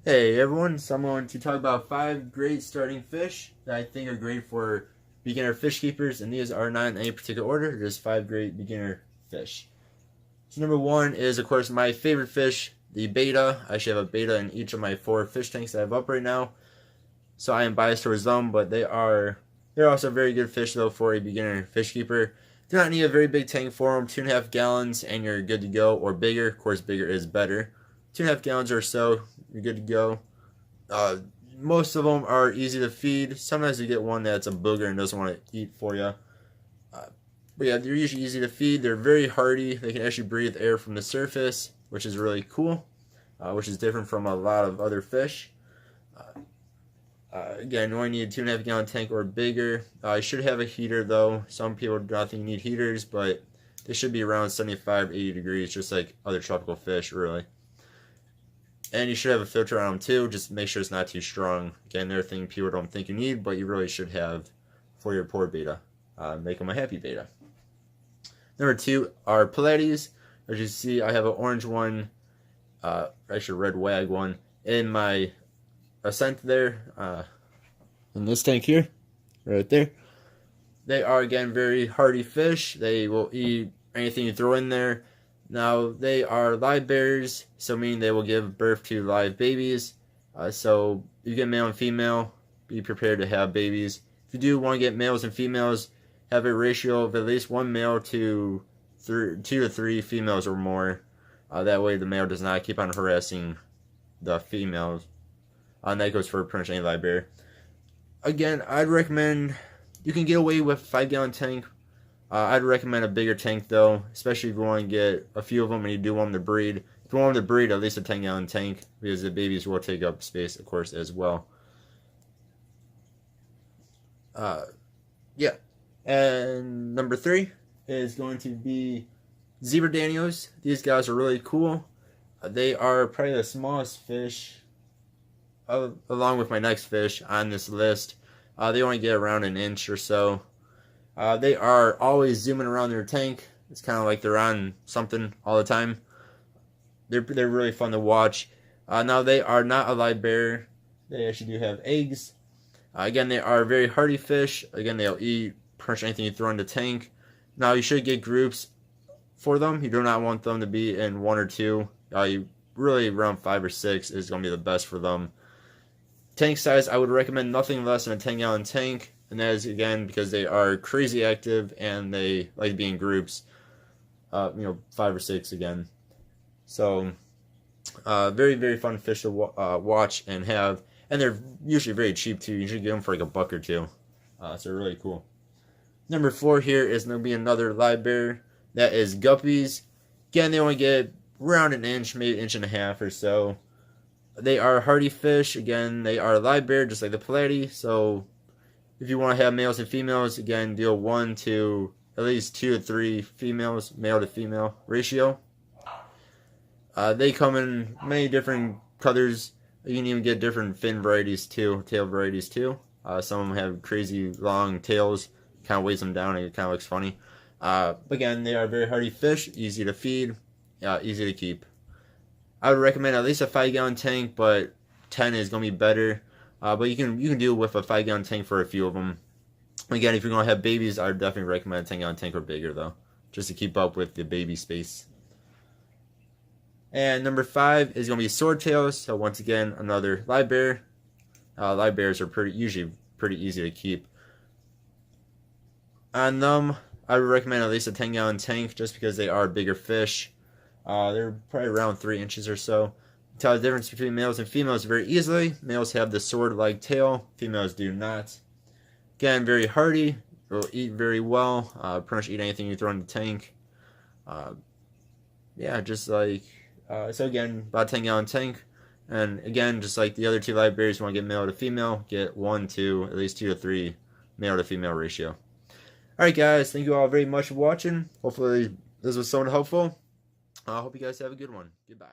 Hey everyone, so I'm going to talk about 5 great starting fish that I think are great for beginner fish keepers, and these are not in any particular order, just 5 great beginner fish. So number 1 is, of course, my favorite fish, the betta. I actually have a betta in each of my 4 fish tanks that I have up right now, so I am biased towards them, but they're also very good fish though for a beginner fish keeper. Do not need a very big tank for them, 2.5 gallons and you're good to go, or bigger. Of course, bigger is better. 2.5 gallons or so, you're good to go. Uh, Most of them are easy to feed. Sometimes you get one that's a booger and doesn't want to eat for you. But yeah, they're usually easy to feed. They're very hardy. They can actually breathe air from the surface, which is really cool, which is different from a lot of other fish. Again, you only need a 2.5 gallon tank or bigger. You should have a heater though. Some people do not think you need heaters, but they should be around 75, 80 degrees, just like other tropical fish, really. And you should have a filter on them too, just make sure it's not too strong. Again, another thing people don't think you need, but you really should have for your poor betta. Make them a happy betta. Number 2 are Pleiades. As you see, I have an orange one, actually a red wag one, in my Ascent there, in this tank here, right there. They are, again, very hardy fish. They will eat anything you throw in there. Now, they are live bearers, so meaning they will give birth to live babies. So, you get male and female, be prepared to have babies. If you do want to get males and females, have a ratio of at least 1 male to 2 to 3 females or more. That way the male does not keep on harassing the females. And that goes for pretty much any live bear. Again, I'd recommend, you can get away with a 5 gallon tank. I'd recommend a bigger tank though, especially if you want to get a few of them and you do want them to breed. If you want them to breed, at least a 10 gallon tank, because the babies will take up space, of course, as well. Yeah. And number 3 is going to be zebra danios. These guys are really cool. They are probably the smallest fish, along with my next fish on this list. They only get around an inch or so. They are always zooming around their tank. It's kind of like they're on something all the time. They're really fun to watch. Now, they are not a live bear. They actually do have eggs. Again, they are very hardy fish. Again, they'll eat pretty much anything you throw in the tank. Now, you should get groups for them. You do not want them to be in 1 or 2. You really, around 5 or 6 is going to be the best for them. Tank size, I would recommend nothing less than a 10 gallon tank, and that is, again, because they are crazy active and they like to be in groups, 5 or 6 again. So, very, very fun fish to watch and have, and they're usually very cheap too. You should get them for like $1 or $2. So they're really cool. Number 4 here is going to be another live bear. That is guppies. Again, they only get around an inch, maybe 1.5 inches or so. They are hardy fish. Again, they are live bear, just like the Pleiades. So, if you want to have males and females, again, deal 1 to at least 2 to 3 females, male to female ratio. They come in many different colors. You can even get different fin varieties too, tail varieties too. Some of them have crazy long tails, kind of weighs them down, and it kind of looks funny. Again, they are very hardy fish, easy to feed, easy to keep. I would recommend at least a 5 gallon tank, but 10 is going to be better. But you can do with a 5 gallon tank for a few of them. Again, if you're going to have babies, I would definitely recommend a 10 gallon tank or bigger though, just to keep up with the baby space. And number 5 is going to be swordtails. So once again, another live bear. Live bears are usually pretty easy to keep. On them, I would recommend at least a 10 gallon tank, just because they are bigger fish. They're probably around 3 inches or so. You tell the difference between males and females very easily. Males have the sword-like tail. Females do not. Again, very hardy. Will eat very well. Pretty much eat anything you throw in the tank. Yeah, just like... so again, about a 10 gallon tank. And again, just like the other 2 live bears, you want to get male to female. Get 1 to at least 2 to 3 male to female ratio. Alright guys, thank you all very much for watching. Hopefully this was somewhat helpful. I hope you guys have a good one. Goodbye.